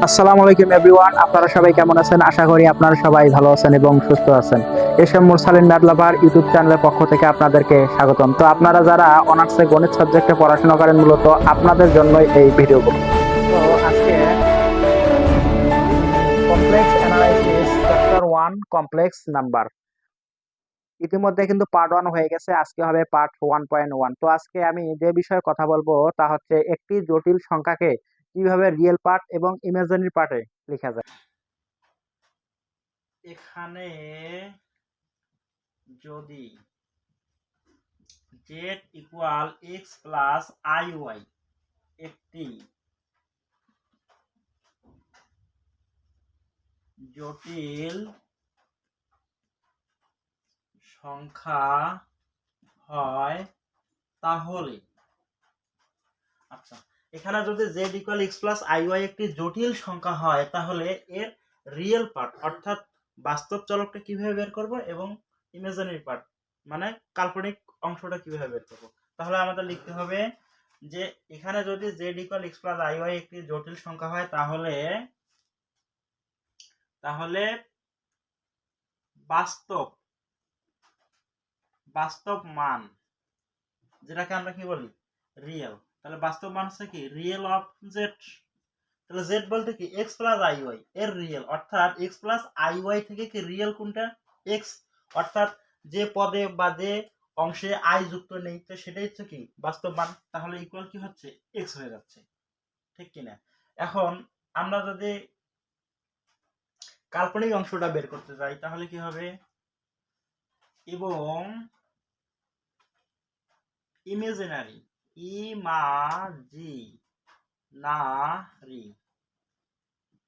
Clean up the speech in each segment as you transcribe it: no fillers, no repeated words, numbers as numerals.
আসসালামু আলাইকুম এভরিওয়ান, আপনারা সবাই কেমন আছেন? আশা করি আপনারা সবাই ভালো আছেন এবং সুস্থ আছেন। এসএম মুরসালিন ম্যাথ লাভার ইউটিউব চ্যানেলের পক্ষ থেকে আপনাদেরকে স্বাগতম। তো আপনারা যারা অনার্সে গণিত সাবজেক্টে পড়াশোনা করেন, মূলত আপনাদের জন্যই এই ভিডিওগুলো। তো আজকে complex analysis chapter 1 complex number. ইতিমধ্যে কিন্তু পার্ট 1 হয়ে গেছে, আজকে হবে পার্ট 1.1। তো আজকে আমি যে বিষয়ে কথা বলবো তা হচ্ছে একটি জটিল সংখ্যাকে কিভাবে রিয়েল পার্ট এবং ইমাজিনারি পার্টে লেখা যায়। এখানে যদি z equal x plus iy একটি জটিল সংখ্যা হয় তাহলে এখানে যদি z equal x plus iy একটি জটিল সংখ্যা হয় তাহলে এর রিয়েল পার্ট অর্থাৎ বাস্তব চলকটা কিভাবে বের করব এবং ইমাজিনারি পার্ট মানে কাল্পনিক অংশটা কিভাবে বের করব। তাহলে আমাদের লিখতে হবে যে এখানে যদি z equal x plus iy একটি জটিল সংখ্যা হয় তাহলে তাহলে বাস্তব বাস্তব মান যেটাকে আমরা কি বলি রিয়েল, তাহলে বাস্তব মান হচ্ছে কি রিয়েল অফ জেড। তাহলে জেড বলতে কি এক্স প্লাস আইওয়াই এর রিয়েল, অর্থাৎ এক্স প্লাস আইওয়াই থেকে কি রিয়েল কোনটা এক্স, অর্থাৎ যে পদে বা যে অংশে আই যুক্ত নেই তো সেটাই হচ্ছে কি বাস্তব মান। তাহলে ইকুয়াল কি হচ্ছে এক্স হয়ে যাচ্ছে, ঠিক কিনা? এখন আমরা যদি কাল্পনিক অংশটা বের করতে চাই তাহলে কি হবে, এবং ইমাজিনারি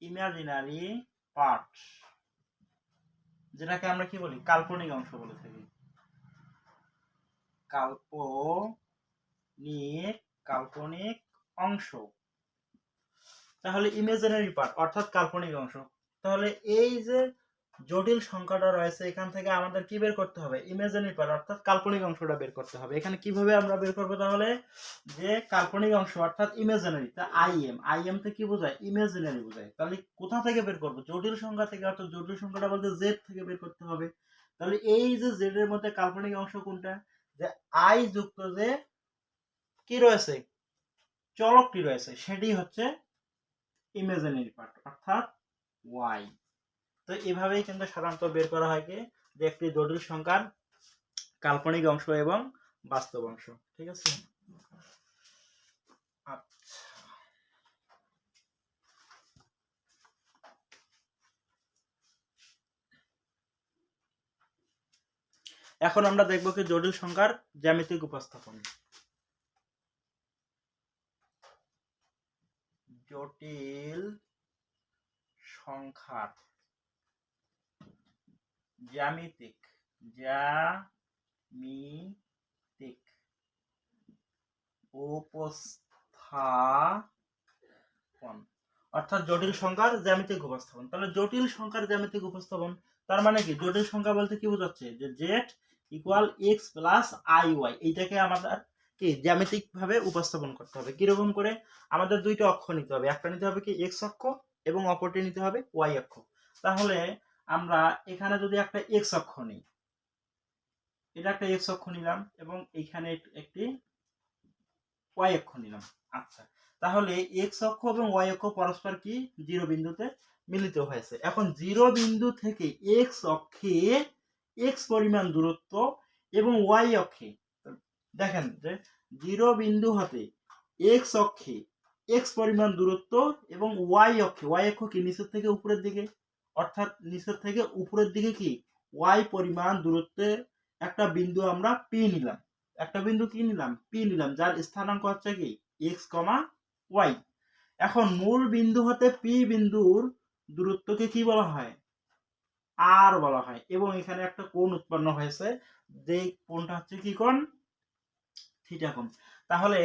ইমাজিনারি পার্ট যেটাকে আমরা কি বলি কাল্পনিক অংশ বলে থাকি। কাল্পনিক অংশ, তাহলে ইমাজিনারি পার্ট অর্থাৎ কাল্পনিক অংশ। তাহলে এই যে জটিল সংখ্যাটা রয়েছে এখান থেকে আমাদের কি বের করতে হবে ইমাজিনারি পার্ট অর্থাৎ কাল্পনিক অংশটা বের করতে হবে। এখানে কিভাবে আমরা বের করব, তাহলে যে কাল্পনিক অংশ অর্থাৎ ইমাজিনারি তা আইএম থেকে কি বোঝায় ইমাজিনারি বোঝায়। তাহলে কোথা থেকে বের করব জটিল সংখ্যা থেকে, অর্থাৎ জটিল সংখ্যাটা বলতে জেড থেকে বের করতে হবে। তাহলে এই যে জেড এর মধ্যে কাল্পনিক অংশ কোনটা, যে আই যুক্ত যে কি রয়েছে চলকটি রয়েছে সেটি হচ্ছে ইমাজিনারি পার্ট অর্থাৎ ওয়াই। তো এভাবেই কিন্তু সাধারণত বের করা হয় কি যে একটি জটিল সংখ্যার কাল্পনিক অংশ এবং বাস্তব অংশ, ঠিক আছে? এখন আমরা দেখব কি জটিল সংখ্যার জ্যামিতিক উপস্থাপন। জটিল সংখ্যার জ্যামিতিক উপস্থাপন অর্থাৎ জটিল সংখ্যার জ্যামিতিক উপস্থাপন। তাহলে জটিল সংখ্যার জ্যামিতিক উপস্থাপন তার মানে কি জটিল সংখ্যা বলতে কি বোঝাচ্ছে যে z equal x plus i y এইটাকে আমাদের কি জ্যামিতিক ভাবে উপস্থাপন করতে হবে। কিরকম করে, আমাদের দুইটা অক্ষ নিতে হবে, একটা নিতে হবে কি এক্স অক্ষ এবং অপরটি নিতে হবে ওয়াই অক্ষ। তাহলে আমরা এখানে যদি একটা এক্স অক্ষ নিই, এটা একটা এক্স অক্ষ নিলাম এবং এখানে একটি ওয়াই অক্ষ নিলাম। আচ্ছা, তাহলে এক্স অক্ষ এবং ওয়াই অক্ষ পরস্পর কি জিরো বিন্দুতে মিলিত হয়েছে। এখন জিরো বিন্দু থেকে এক্স অক্ষে এক্স পরিমাণ দূরত্ব এবং ওয়াই অক্ষে দেখেন যে জিরো বিন্দু হতে এক্স অক্ষে এক্স পরিমাণ দূরত্ব এবং ওয়াই অক্ষ কি নিচের থেকে উপরের দিকে, অর্থাৎ নিচের থেকে উপরের দিকে কি ওয়াই পরিমাণ দূরত্বে একটা বিন্দু আমরা পি নিলাম, একটা বিন্দু কি নিলাম পি নিলাম, যার স্থানাঙ্ক হচ্ছে কি এক্স কমা ওয়াই। এখন মূল বিন্দু হতে পি বিন্দুর দূরত্বকে কি বলা হয় আর বলা হয়, এবং এখানে একটা কোণ উৎপন্ন হয়েছে যে কোণটা হচ্ছে কি কোণ থিটা কোণ। তাহলে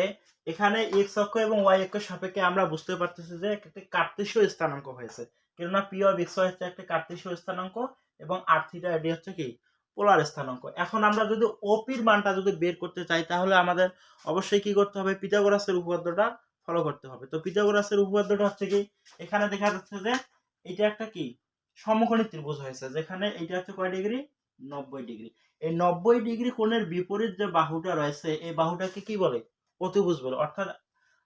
এখানে এক্স অক্ষ এবং ওয়াই অক্ষের সাপেক্ষে আমরা বুঝতে পারতেছি যে একটি কার্তেশীয় স্থানাঙ্ক হয়েছে, কেননা পি অফ এক্স ওয়াই হচ্ছে একটা কার্তেশীয় স্থানাঙ্ক এবং আর থিটা এটি হচ্ছে কি পোলার স্থানাঙ্ক। এখন আমরা যদি ওপির মানটা যদি বের করতে চাই তাহলে আমাদের অবশ্যই কি করতে হবে পিথাগোরাসের উপপাদ্যটা ফলো করতে হবে। তো পিথাগোরাসের উপপাদ্যটা হচ্ছে কি, এখানে দেখা যাচ্ছে যে এটা একটা কি সমকোণী ত্রিভুজ হয়েছে, যেখানে এটা হচ্ছে কয় ডিগ্রি, 90 ডিগ্রি। এই 90 ডিগ্রি কোণের বিপরীত যে বাহুটা রয়েছে এই বাহুটাকে কি বলে, অতিভুজ বলে। অর্থাৎ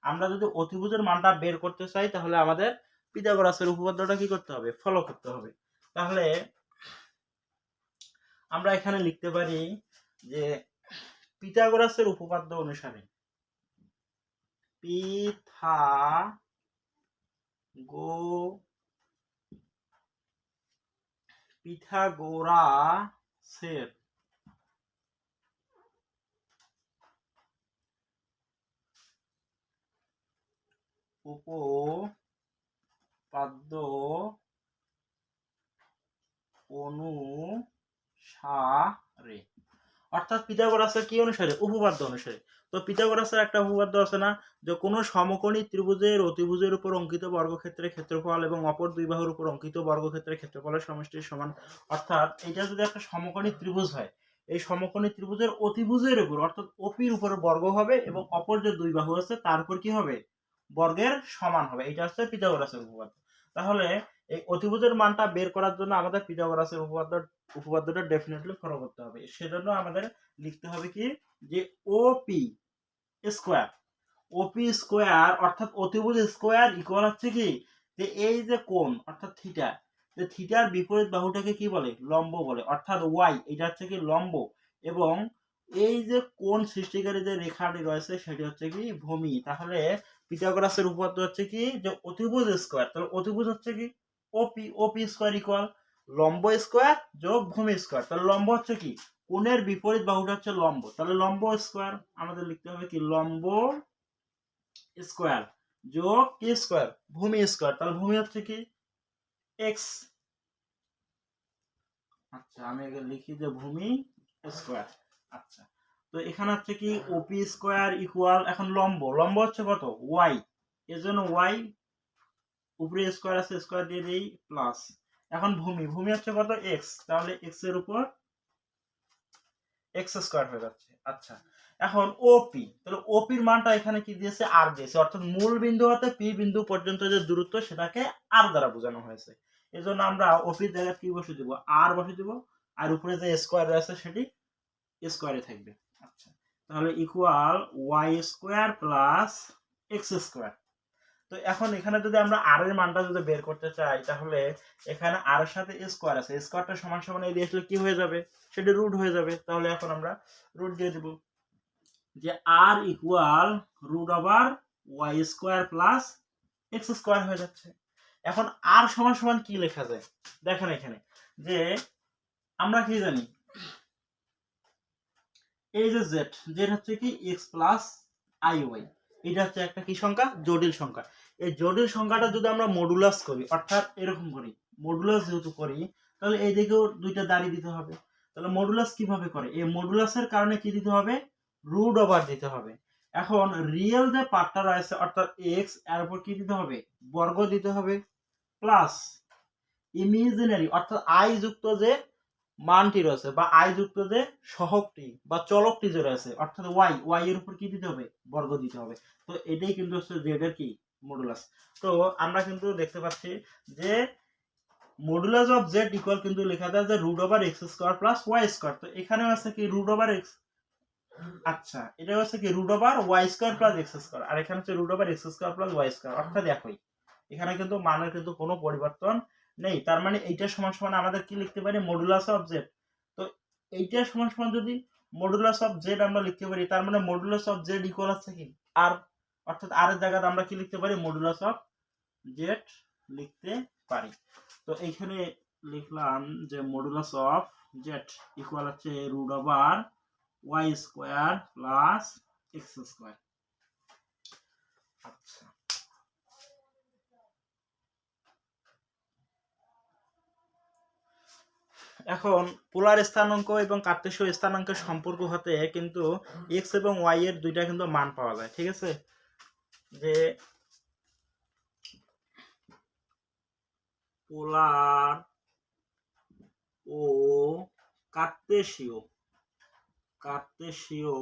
আমরা যদি অতিভুজের মানটা বের করতে চাই তাহলে আমাদের পিথাগোরাসের উপপাদ্যটা কি করতে হবে, ফলো করতে হবে। তাহলে আমরা এখানে লিখতে পারি যে পিথাগোরাসের উপপাদ্য অনুসারে পিথাগোরাসের উপপাদ্য অনুসারে, অর্থাৎ পিথাগোরাসের কি অনুসারে, উপপাদ্য অনুসারে। তো পিথাগোরাসের একটা উপপাদ্য আছে না, যে কোনো সমকোণী ত্রিভুজের অতিভুজের উপর অঙ্কিত বর্গক্ষেত্রের ক্ষেত্রফল এবং অপর দুই বাহুর উপর অঙ্কিত বর্গক্ষেত্রের ক্ষেত্রফলের সমষ্টির সমান। অর্থাৎ এটা যদি একটা সমকোণী ত্রিভুজ হয়, এই সমকোণী ত্রিভুজের অতিভুজের উপর অর্থাৎ ওপির উপর বর্গ হবে এবং অপর যে দুই বাহু আছে তার উপর কি হবে, বর্গের সমান হবে। এটা হচ্ছে পিথাগোরাসের উপপাদ্য। তাহলে এই অতিভুজের মানটা বের করার জন্য আমাদের পিথাগোরাসের উপপাদ্যটা ডেফিনেটলি ফলো করতে হবে। সেজন্য আমাদের লিখতে হবে কি, যে ওপি স্কোয়ার, ওপি স্কোয়ার অর্থাৎ অতিভুজ স্কোয়ার ইকুয়াল হচ্ছে কি, যে এই যে কোণ অর্থাৎ থিটা, যে থিটার বিপরীত বাহুটাকে কি বলে, লম্ব বলে। অর্থাৎ ওয়াই এটা হচ্ছে কি লম্ব, এবং এই যে কোণ সৃষ্টিকারী যে রেখাটি রয়েছে সেটি হচ্ছে কি ভূমি। তাহলে পিথাগোরাসের উপপাদ্য হচ্ছে কি, যে অতিভুজ স্কোয়ার, তাহলে অতিভুজ হচ্ছে কি ওপি, ওপি স্কোয়ার ইকুয়াল লম্ব স্কোয়ার যোগ ভূমি স্কোয়ার। তাহলে লম্ব হচ্ছে কি, কোণের বিপরীত বাহুটা হচ্ছে লম্ব, তাহলে লম্ব স্কোয়ার আমাদের লিখতে হবে কি, লম্ব স্কোয়ার যোগ কি স্কোয়ার, ভূমি স্কোয়ার। তাহলে ভূমি হচ্ছে কি এক্স। আচ্ছা আমি আগে লিখি যে ভূমি স্কোয়ার। আচ্ছা, তো এখানে হচ্ছে কি ওপি স্কোয়ার ইকুয়াল, এখন লম্ব, লম্ব হচ্ছে কত, ওয়াই, এজন্য ওয়াই উপরে স্কোয়ার আছে স্কোয়ার দিয়ে দিই প্লাস, এখন ভূমি, ভূমি হচ্ছে কত এক্স, তাহলে এক্স এর উপর এক্স স্কোয়ার হয়ে যাচ্ছে। আচ্ছা, এখন ওপি, তাহলে ওপির মানটা এখানে কি দিয়েছে, আর দিয়েছে, অর্থাৎ মূল বিন্দু হতে পি বিন্দু পর্যন্ত যে দূরত্ব সেটাকে আর দ্বারা বোঝানো হয়েছে। এজন্য আমরা ওপির জায়গায় কি বসে দিব, আর বসে দিব, আর উপরে যে স্কোয়ার রয়েছে সেটি স্কোয়ারে থাকবে। আচ্ছা, তাহলে equal y square plus x square. তো এখন এখানে যদি আমরা আর এর মানটা যদি বের করতে চাই তাহলে এখানে আর এর সাথে স্কোয়ার আছে, স্কোয়ারটা সমান সমান এই দিয়ে আসলে কি হয়ে যাবে, সেটা রুট হয়ে যাবে। তাহলে এখন আমরা রুট দিয়ে দিব, যে R equal root over Y square plus x square হয়ে যাচ্ছে। এখন আর সমান সমান কি লেখা যায়, দেখেন এখানে যে আমরা কি জানি, এই যে জেড, জেড হচ্ছে কি এক্স প্লাস আই ওয়াই, এটা হচ্ছে একটা কি সংখ্যা, জটিল সংখ্যা। এই জটিল সংখ্যাটা যদি আমরা মডুলাস করি, অর্থাৎ এরকম করি, মডুলাস যেহেতু করি তাহলে এই দিকেও দুইটা দাঁড়িয়ে দিতে হবে। তাহলে মডুলাস কিভাবে করে, এই মডুলাসের কারণে কি দিতে হবে, রুট ওভার দিতে হবে। এখন রিয়েল যে পার্টটা রয়েছে অর্থাৎ এক্স, এর উপর কি দিতে হবে, বর্গ দিতে হবে, প্লাস ইমাজিনারি অর্থাৎ আই যুক্ত যে মানটি রয়েছে বা আই যুক্ত যে সহগটি বা চলকটি যে রয়েছে অর্থাৎ ওয়াই, ওয়াই এর উপর কি দিতে হবে, বর্গ দিতে হবে। তো এটাই কিন্তু হচ্ছে জেড এর কি মডুলাস। তো আমরা কিন্তু দেখতে পাচ্ছি যে মডুলাস অফ জেড ইকুয়াল কিন্তু লেখা যায় যে root over x square plus Y square. তো এখানে আছে কি রুট ওভার এক্স, আচ্ছা এটা হচ্ছে কি root over Y square plus x square, আর এখানে হচ্ছে root over x square plus Y square, অর্থাৎ একই। এখানে কিন্তু মানের কিন্তু কোনো পরিবর্তন নেই। তার মানে এইটা সমান সমান আমাদের কি লিখতে পারি, মডুলাস অফ জেড। তো এইটা সমান সমান যদি মডুলাস অফ জেড আমরা লিখতে পারি, তার মানে মডুলাস অফ জেড ইকুয়াল হচ্ছে কি আর, অর্থাৎ আর এর জায়গায় আমরা কি লিখতে পারি, মডুলাস অফ জেড লিখতে পারি। তো এইখানে লিখলাম যে মডুলাস অফ জেড ইকুয়াল হচ্ছে root over Y square plus x square. আচ্ছা, এখন পোলার স্থানাঙ্ক এবং কার্তেশীয় স্থানাঙ্কের সম্পর্ক হতে কিন্তু এক্স এবং ওয়াই এর দুইটা কিন্তু মান পাওয়া যায়, ঠিক আছে। যে পোলার ও কার্তেশীয়, কার্তেশীয়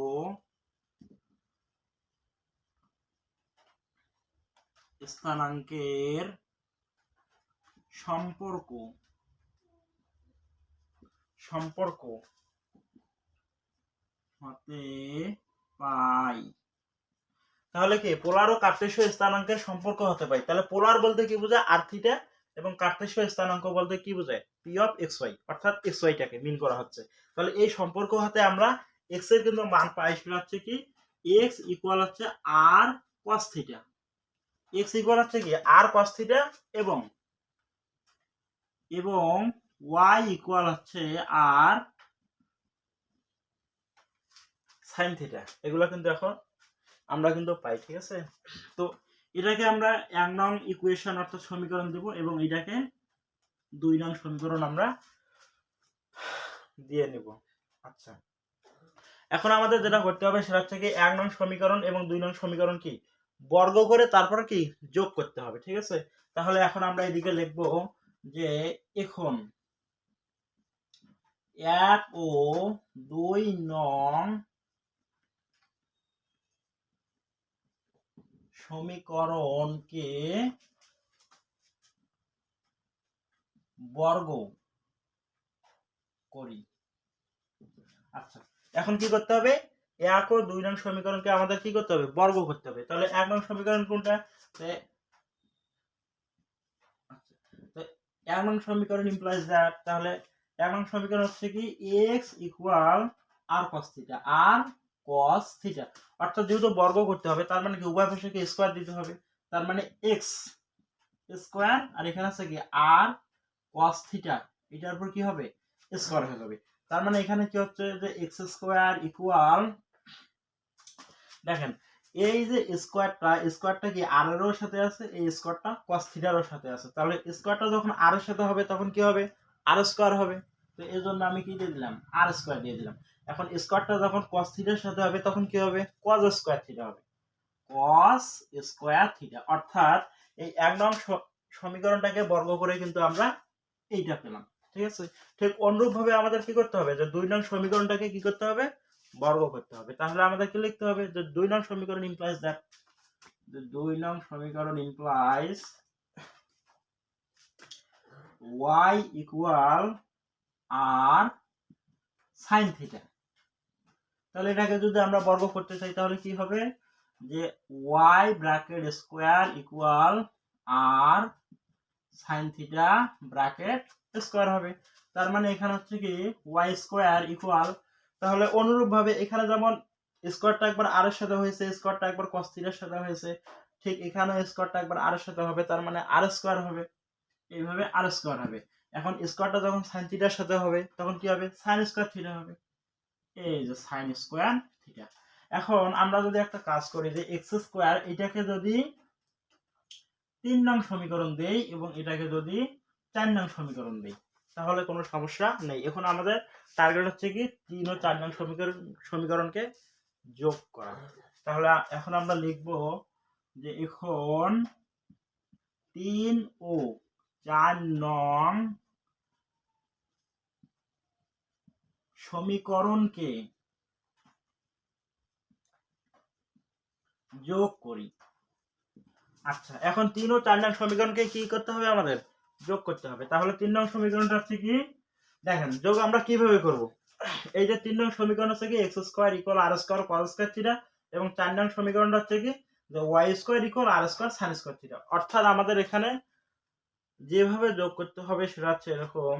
স্থানাঙ্কের সম্পর্ক হতে পাই। তাহলে কি পোলার ও কার্টেসীয় স্থানাঙ্কের সম্পর্ক হতে পাই। তাহলে পোলার বলতে কি বোঝায় আর থিটা, এবং কার্টেসীয় স্থানাঙ্ক বলতে কি বোঝায় পি অফ এক্স ওয়াই, অর্থাৎ এক্স ওয়াইটাকে মিন করা হচ্ছে। তাহলে এই সম্পর্ক হতে আমরা এক্স এর কিন্তু মান পাই সেটা হচ্ছে কি এক্স ইকুয়াল হচ্ছে আর কস থিটা, এক্স ইকুয়াল হচ্ছে কি আর কস থিটা, এবং ওয়াই ইকুয়াল হচ্ছে আর সাইন থিটা। এগুলো কিন্তু এখন আমরা কিন্তু পাই, ঠিক আছে। তো এটাকে আমরা 1 নং ইকুয়েশন অর্থাৎ সমীকরণ দেব, এবং এটাকে 2 নং সমীকরণ আমরা দিয়ে নেব। আচ্ছা, এখন আমাদের যেটা করতে হবে সেটা হচ্ছে কি 1 নং সমীকরণ এবং 2 নং সমীকরণ কি বর্গ করে তারপরে কি যোগ করতে হবে, ঠিক আছে। তাহলে এখন আমরা এদিকে লিখব যে এখন 1 ও 2 নং সমীকরণকে বর্গ করি। আচ্ছা, এখন কি করতে হবে 1 ও 2 নং সমীকরণকে আমাদের কি করতে হবে বর্গ করতে হবে। তাহলে 1 নং সমীকরণ কোনটা? 1 নং সমীকরণ ইমপ্লাইজ দ্যাট, তাহলে 1 নং সমীকরণ হচ্ছে কি x ইকুয়াল আর cos থিটা, আর cos থিটা, অর্থাৎ যেহেতু বর্গ করতে হবে তার মানে কি উভয় পাশে স্কয়ার দিতে হবে, তার মানে x স্কয়ার, আর এখানে আছে কি আর cos থিটা, এটার উপর কি হবে স্কয়ার হয়ে যাবে। তার মানে এখানে কি হচ্ছে যে x স্কয়ার ইকুয়াল, দেখেন এই যে স্কয়ারটা কি আর এর সাথে আছে, এই স্কয়ারটা cos থিটার সাথে আছে, তাহলে স্কয়ারটা যখন আর এর সাথে হবে তখন কি হবে আর স্কয়ার হবে। তো এই জন্য আমি কি দিয়ে দিলাম আর স্কয়ার দিয়ে দিলাম। এখন স্কয়ারটা যখন cos থিটার সাথে হবে তখন কি হবে cos স্কয়ার থিটা হবে, cos স্কয়ার থিটা। অর্থাৎ এই 1 নং সমীকরণটাকে বর্গ করে কিন্তু আমরা এইটা পেলাম, ঠিক আছে। ঠিক অনুরূপ ভাবে আমাদের কি করতে হবে যে 2 নং সমীকরণটাকে কি করতে হবে বর্গ করতে হবে। তাহলে আমাদের কি লিখতে হবে যে 2 নং সমীকরণ ইমপ্লাইজ দ্যাট, the 2 নং সমীকরণ implies y equal r sin theta. তাহলে এটাকে যদি আমরা বর্গ করতে চাই তাহলে কি হবে যে y bracket square equal r sin theta bracket square হবে। তার মানে এখানে হচ্ছে কি y স্কয়ার ইকুয়াল, তাহলে অনুরূপ ভাবে এখানে যেমন স্কয়ারটা একবার r এর সাথে হয়েছে, স্কয়ারটা একবার cos থিটার সাথে হয়েছে, ঠিক এখানে স্কয়ারটা একবার r এর সাথে হবে, তার মানে r স্কয়ার হবে, এইভাবে r স্কয়ার হবে। এখন স্কয়ারটা যখন sin থিটার সাথে হবে তখন কি হবে sin স্কয়ার থিটা হবে, এই যে sin স্কয়ার থিটা। এখন আমরা যদি একটা কাজ করি যে x স্কয়ার এটাকে যদি 3 নং সমীকরণ দেই এবং এটাকে যদি 4 নং সমীকরণ দেই তাহলে কোনো সমস্যা নেই। এখন আমাদের টার্গেট হচ্ছে কি 3 ও 4 নং সমীকরণকে যোগ করা। তাহলে এখন আমরা লিখব যে এখন 3 ও 4 নং সমীকরণকে যোগ করি। আচ্ছা, এখন 3 ও 4 নং সমীকরণকে কি করতে হবে আমাদের যোগ করতে হবে। তাহলে 3 নং সমীকরণটা হচ্ছে কি দেখেন যোগ আমরা কিভাবে করব। এই যে 3 নং সমীকরণ হচ্ছে কি x square equal r square cos square theta, এবং 4 নং সমীকরণটা হচ্ছে কি যে y square equal r square sin square theta. অর্থাৎ আমাদের এখানে যেভাবে যোগ করতে হবে সেটা হচ্ছে এরকম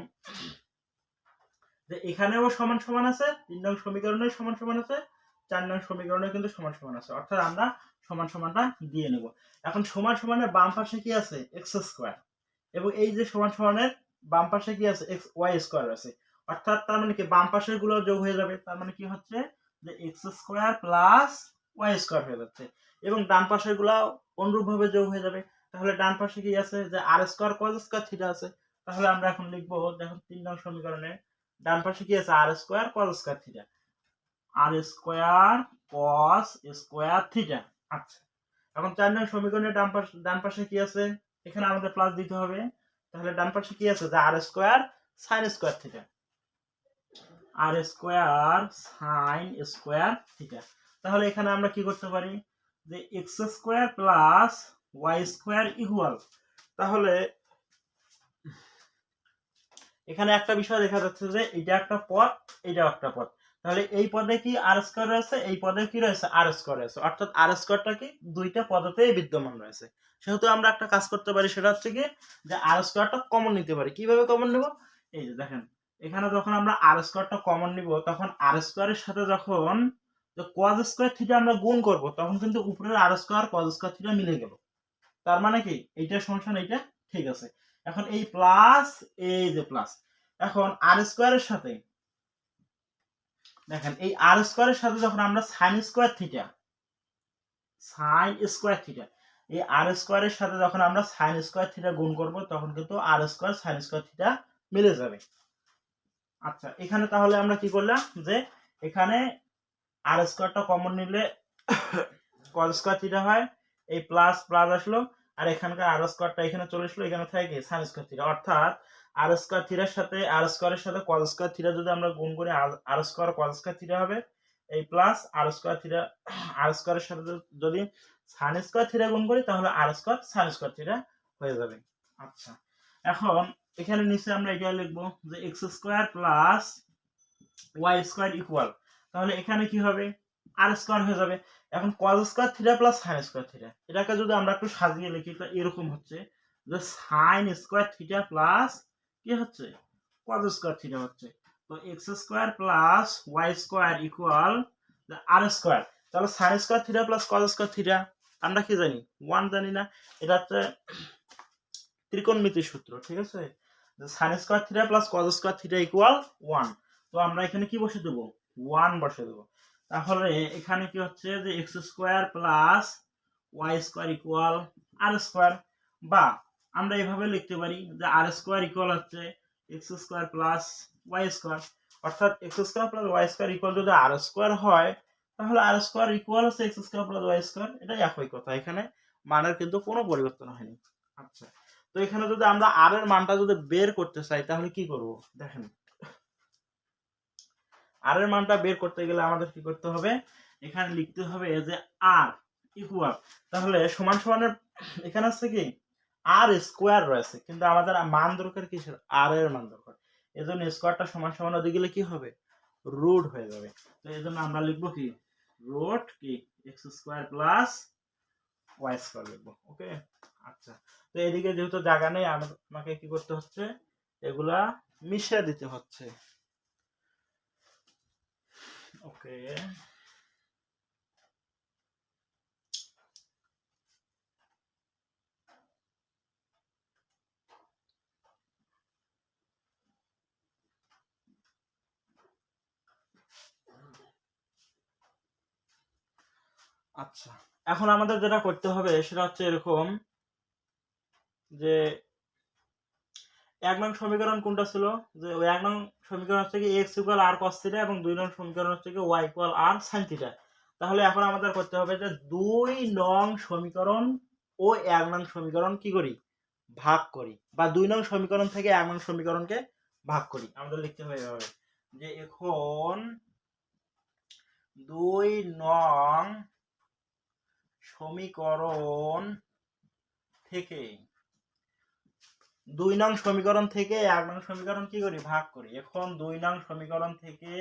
যে এখানেও সমান সমান আছে, 3 নং সমীকরণেও সমান সমান আছে, 4 নং সমীকরণেও কিন্তু সমান সমান আছে, অর্থাৎ আমরা সমান সমানটা দিয়ে নেব। এখন সমান সমানের বাম পাশে কি আছে x স্কয়ার, এবং এই যে সমান সমানের বাম পাশে কি আছে x y স্কয়ার আছে, অর্থাৎ তার মানে কি বাম পাশের গুলো যোগ হয়ে যাবে, তার মানে কি হচ্ছে যে x square plus y square হয়ে যাচ্ছে, এবং ডান পাশের গুলো অনুরূপ ভাবে যোগ হয়ে যাবে। তাহলে ডান পাশে কি আছে যে r square cos square theta আছে। তাহলে আমরা এখন লিখব দেখুন 3 নং সমীকরণে ডান পাশে কি আছে r square cos square theta, r square cos square theta. আচ্ছা, এখন 4 নং সমীকরণের ডান পাশে কি আছে এখানে আমাদের প্লাস দিতে হবে। তাহলে ডান পাশে কি আছে যে r square sin square theta, r square sin square theta. তাহলে এখানে আমরা কি করতে পারি যে x square plus Y square equal, তাহলে এখানে একটা বিষয় দেখা যাচ্ছে যে এটা একটা পদ, এটাও একটা পদ, তাহলে এই পদে কি আর স্কোয়ার রয়েছে, এই পদে কি রয়েছে আর স্কোয়ার রয়েছে, অর্থাৎ আর স্কোয়ারটা কি দুইটা পদেতেই বিদ্যমান রয়েছে। সেহেতু আমরা একটা কাজ করতে পারি, সেটা হচ্ছে কি যে আর স্কোয়ারটা কমন নিতে পারি। কিভাবে কমন নেব, এই যে দেখেন এখানে যখন আমরা আর স্কোয়ারটা কমন নিব, তখন আর স্কোয়ারের সাথে যখন কজ স্কোয়ার থিটা আমরা গুণ করব, তখন কিন্তু উপরের আর স্কোয়ার কজ স্কোয়ার থিটা মিলে গেল। তার মানে কি এইটা সমান এইটা, ঠিক আছে। এখন এই প্লাস, এই যে প্লাস, এখন আর স্কোয়ারের সাথে দেখেন এই আর স্কোয়ারের সাথে যখন আমরা সাইন স্কোয়ার থিটা, এই আর স্কোয়ারের সাথে যখন আমরা সাইন স্কোয়ার থিটা গুণ করব, তখন কিন্তু আর স্কোয়ার সাইন স্কোয়ার থিটা মিলে যাবে। আচ্ছা, এখানে তাহলে আমরা কি করলাম যে এখানে আর স্কোয়ারটা কমন নিলে কজ স্কোয়ার থিটা হয়, এই প্লাস প্লাস আসলো, আর এখানকার আর স্কোয়ারটা এখানে চলে আসলো, এখানে থাকে সাইন স্কোয়ার থিটা, অর্থাৎ আর স্কোয়ার থিটার সাথে আর স্কোয়ারের সাথে কজ স্কোয়ার থিটা যদি আমরা গুণ করি, আর স্কোয়ার কজ স্কোয়ার থিটা হবে, এই প্লাস আর স্কোয়ার থিটা, আর স্কোয়ারের সাথে যদি সাইন স্কোয়ার থিটা গুণ করি, তাহলে R square sine square theta হয়ে যাবে। আচ্ছা, এখন এখানে নিচে আমরা এটা লিখবো যে x square plus Y square equal, তাহলে এখানে কি হবে আর স্কোয়ার হয়ে যাবে। এখন cos square theta plus sine square theta, এটাকে যদি আমরা একটু সাজিয়ে লিখি, তো এরকম হচ্ছে যে সাইন স্কোয়ার থিটা প্লাস কি হচ্ছে কজ স্কোয়ার থিটা হচ্ছে। তো X square plus Y square equal R square, তাহলে sine square theta plus cos square theta আমরা কি জানি, 1 জানি না, এটা হচ্ছে ত্রিকোণমিতির সূত্র, ঠিক আছে। Sign square theta plus cos square theta equal 1, তো আমরা এখানে কি বসে দেবো, 1 বসে দেবো। তাহলে এখানে কি হচ্ছে যে x square plus Y square equal R square, বা আমরা এভাবে লিখতে পারি যে আর স্কোয়ার ইকুয়াল হচ্ছে X square plus Y square, অর্থাৎ X square plus Y square equal যদি আর স্কোয়ার হয়, তাহলে আর স্কোয়ার ইকুয়াল হচ্ছে X square plus Y square, এটাই একই কথা, এখানে মানের কিন্তু কোনো পরিবর্তন হয়নি। আচ্ছা, তো এখানে যদি আমরা আর এর মানটা যদি বের করতে চাই, তাহলে কি করব, দেখেন আর এর মানটা বের করতে গেলে আমাদের কি করতে হবে, এখানে লিখতে হবে যে আর ইকুয়াল, তাহলে সমান সমানের এখানে আছে কি আর স্কোয়ার রয়েছে, কিন্তু আমাদের মান দরকার কিসের, আর এর মান দরকার, এজন্য স্কোয়ারটা সমান সমান ওদিকে গেলে কি হবে, রুট হয়ে যাবে। তো এজন্য আমরা লিখবো কি রুট কি x square plus Y square লিখবো, ওকে। আচ্ছা, তো এদিকে যেহেতু জায়গা নেই, আমাকে কি করতে হচ্ছে, এগুলা মিশিয়ে দিতে হচ্ছে, ওকে। আচ্ছা, এখন আমাদের যেটা করতে হবে সেটা হচ্ছে এরকম যে 1 নং সমীকরণ কোনটা ছিল, যে ওই 1 নং সমীকরণ হচ্ছে কি x equal r cos theta, এবং 2 নং সমীকরণ হচ্ছে কি y equal r sin theta. তাহলে এখন আমাদের করতে হবে যে 2 নং সমীকরণ ও 1 নং সমীকরণ কি করি, ভাগ করি, বা 2 নং সমীকরণ থেকে 1 নং সমীকরণকে ভাগ করি। আমাদের লিখতে হবে এভাবে যে এখন 2 নং সমীকরণ থেকে 2 নং সমীকরণ থেকে 1 নং সমীকরণ কি করি, ভাগ করি। এখন 2 নং সমীকরণ থেকে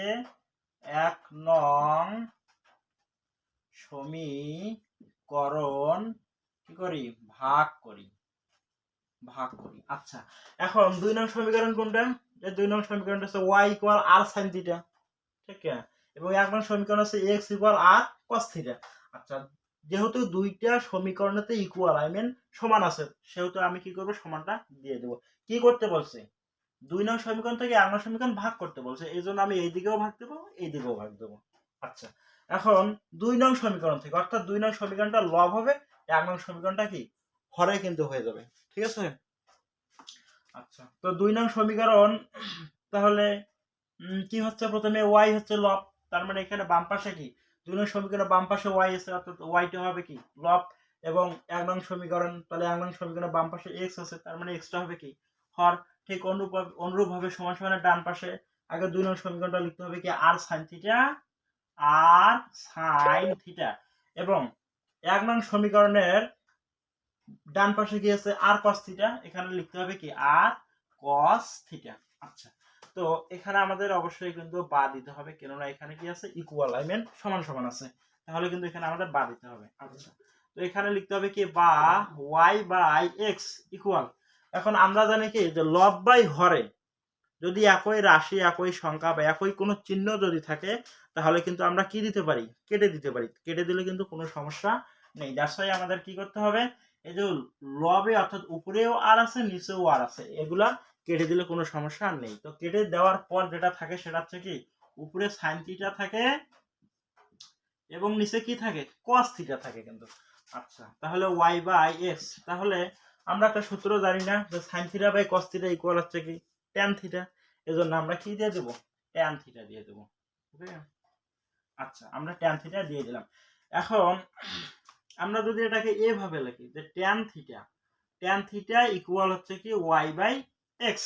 1 নং সমীকরণ কি করি, ভাগ করি। আচ্ছা, এখন 2 নং সমীকরণ কোনটা, এই 2 নং সমীকরণটা হচ্ছে y equal r sin theta, ঠিক আছে, এবং 1 নং সমীকরণ হচ্ছে x equal r cos theta. আচ্ছা, যেহেতু দুইটা সমীকরণেতে ইকুয়াল সমান আছে, সেহেতু আমি কি করব, সমানটা দিয়ে দেব। কি করতে বলছে, 2 নং সমীকরণ থেকে 1 নং সমীকরণ ভাগ করতে বলছে, এই জন্য আমি এই দিকেও ভাগ দেবো, এই দিকেও ভাগ দেবো। আচ্ছা, এখন 2 নং সমীকরণ থেকে, অর্থাৎ 2 নং সমীকরণটা লব হবে, 1 নং সমীকরণটা কি হরে কিন্তু হয়ে যাবে, ঠিক আছে। আচ্ছা, তো 2 নং সমীকরণ তাহলে কি হচ্ছে, প্রথমে y হচ্ছে লব, তার মানে এখানে বাম পাশে কি 2 নং সমীকরণের বাম পাশে y আছে, অর্থাৎ y টা হবে কি লব, এবং 1 নং সমীকরণ, তাহলে 1 নং সমীকরণের বাম পাশে x আছে, তার মানে x টা হবে কি হর। ঠিক অনুরূপভাবে সমান সমানের ডান পাশে আগে 2 নং সমীকরণটা লিখতে হবে কি r sin theta, r sin theta, এবং 1 নং সমীকরণের ডান পাশে কি আছে আর cos থিটা, এখানে লিখতে হবে কি আর cos থিটা। আচ্ছা, তো এখানে আমাদের অবশ্যই কিন্তু বা দিতে হবে, কেননা এখানে কি আছে ইকুয়াল আই মিন সমান সমান আছে, তাহলে কিন্তু এখানে আমাদের বা দিতে হবে। আচ্ছা, তো এখানে লিখতে হবে কি বা y বাই x ইকুয়াল, এখন আমরা জানি কি যে লব বাই হরে যদি একই রাশি একই সংখ্যা বা একই কোনো চিহ্ন যদি থাকে তাহলে কিন্তু আমরা কি দিতে পারি, কেটে দিতে পারি, কেটে দিলে কিন্তু কোনো সমস্যা নেই। দ্যাটস ওয়াই আমাদের কি করতে হবে, এই যে লবে অর্থাৎ উপরেও আর আছে নিচেও আর আছে, এগুলা কেটে দিলে কোনো সমস্যা নেই। তো কেটে দেওয়ার পর যেটা থাকে সেটা হচ্ছে কি উপরে সাইন থিটা থাকে এবং নিচে কি থাকে cos থিটা থাকে কিন্তু। আচ্ছা, তাহলে y বাই x, তাহলে আমরা একটা সূত্র জানি না যে sin theta by cos theta equal হচ্ছে কি tan থিটা, এজন্য আমরা কি দিয়ে দেব tan থিটা দিয়ে দেব। ওকে, আচ্ছা আমরা tan থিটা দিয়ে দিলাম। এখন আমরা যদি এটাকে এভাবে লিখি যে tan থিটা ইকুয়াল হচ্ছে কি y বাই x,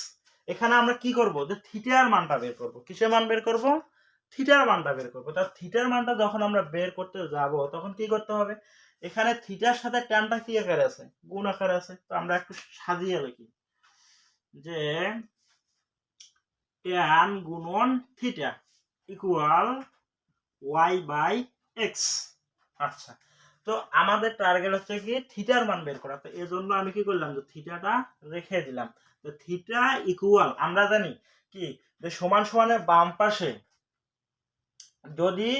এখানে আমরা কি করব যে থিটার মানটা বের করব। কিসের মান বের করব, থিটার মানটা বের করব। তার থিটার মানটা যখন আমরা বের করতে যাব তখন কি করতে হবে, এখানে থিটার সাথে ট্যানটা কি আকারে আছে, গুণ আকারে আছে। তো আমরা একটু সাজিয়ে লিখি যে ট্যান গুণন theta equal y by x। আচ্ছা, তো আমাদের টার্গেট হচ্ছে কি থিটার মান বের করা, তো এজন্য আমি কি করলাম যে থিটাটা রেখে দিলাম। তো থিটা ইকুয়াল আমরা জানি কি যে সমান সমানের বাম পাশে যদি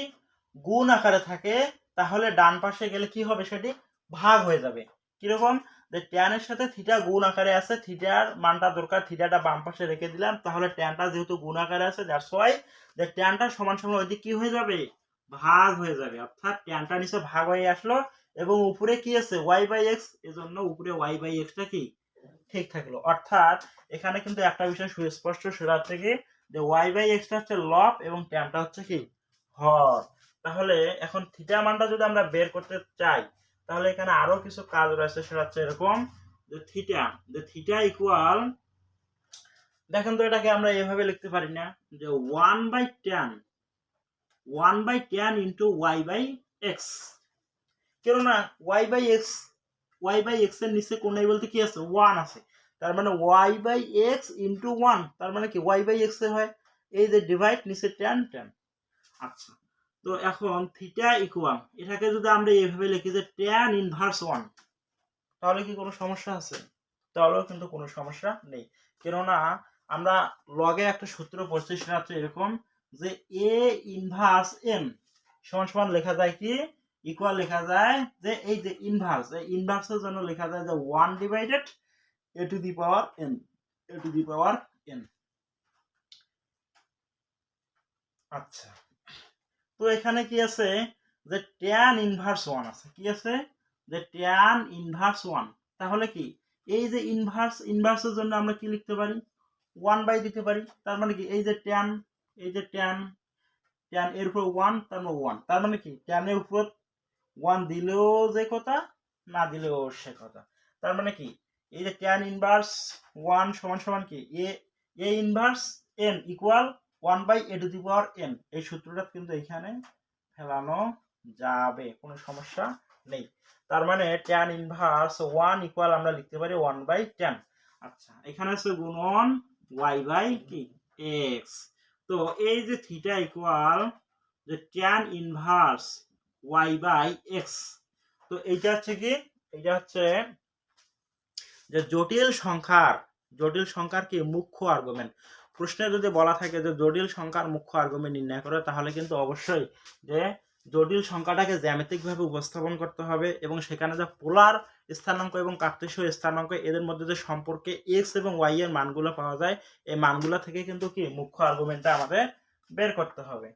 গুণ আকারে থাকে তাহলে ডান পাশে গেলে কি হবে, সেটি ভাগ হয়ে যাবে। কিরকম, যে ট্যানের সাথে থিটা গুণ আকারে আছে, থিটার মানটা দরকার, থিটাটা বাম পাশে রেখে দিলাম, তাহলে ট্যানটা যেহেতু গুণ আকারে আছে দ্যাটস ওয়াই যে ট্যানটা সমান সমান ওইদিকে কি হয়ে যাবে, ভাগ হয়ে যাবে, অর্থাৎ ট্যানটা নিচে ভাগ হয়ে আসলো এবং উপরে কি আছে y বাই x, এজন্য উপরে y বাই xটা কি ঠিক থাকলো। অর্থাৎ এখানে কিন্তু একটা বিষয় সুস্পষ্ট, সেটা হচ্ছে কি যে y বাই xটা হচ্ছে লব এবং ট্যানটা হচ্ছে কি হর। তাহলে এখন থিটা মানটা যদি আমরা বের করতে চাই তাহলে এখানে আরো কিছু কাজ রয়েছে, সেটা হচ্ছে এরকম যে থিটা ইকুয়াল, দেখেন তো এটাকে আমরা এভাবে লিখতে পারি না যে 1/tan into y by x, কেননা y বাই x এর নিচে কোনায় বলতে কি আছে 1 আছে, তার মানে y বাই x ইন্টু 1, তার মানে কি y বাই x এ হয় এই যে ডিভাইড নিচে tan। আচ্ছা, তো এখন থিটা ইকুয়াল, এটাকে যদি আমরা এইভাবে লিখি যে tan ইনভার্স 1, তাহলে কি কোনো সমস্যা আছে, তাহলেও কিন্তু কোনো সমস্যা নেই, কেননা আমরা লগে একটা সূত্র পড়ছি, সেটা হচ্ছে এরকম যে a ইনভার্স n সমান সমান লেখা যায় কি ইকুয়াল লেখা যায় যে এই যে ইনভার্স, এই ইনভার্সের জন্য লেখা যায় যে 1 divided a to the power n। আচ্ছা, তো এখানে কি আছে যে tan ইনভার্স 1 আছে, কি আছে যে tan ইনভার্স 1, তাহলে কি এই যে ইনভার্সের জন্য আমরা কি লিখতে পারি 1 বাই দিতে পারি, তার মানে কি এই যে tan এর উপর 1, তার মানে 1, তার মানে কি tan এর উপর 1 দিলেও যে কথা না দিলেও সে কথা, তার মানে কি এই যে tan ইনভার্স 1 সমান সমান কি a inverse n equal 1 by a to the power n, এই সূত্রটা কিন্তু এখানে ফেলানো যাবে, কোনো সমস্যা নেই। তার মানে tan ইনভার্স 1 ইকুয়াল আমরা লিখতে পারি 1 বাই tan। আচ্ছা, এখানে আছে গুণন y বাই কি x, তো এই যে থিটা ইকুয়াল যে tan inverse y by x, তো এইটা হচ্ছে কি, এইটা হচ্ছে যে জটিল সংখ্যার কি মুখ্য আর্গুমেন্ট। প্রশ্নে যদি বলা থাকে যে জটিল সংখ্যার মুখ্য আর্গুমেন্ট নির্ণয় করে, তাহলে কিন্তু অবশ্যই যে জটিল সংখ্যাটাকে জ্যামিতিকভাবে উপস্থাপন করতে হবে এবং সেখানে যে পোলার স্থানাঙ্ক এবং কার্তেশীয় স্থানাঙ্ক এদের মধ্যে যে সম্পর্কে x এবং y এর মানগুলো পাওয়া যায়, এই মানগুলো থেকে কিন্তু কি মুখ্য আর্গুমেন্টটা আমাদের বের করতে হবে।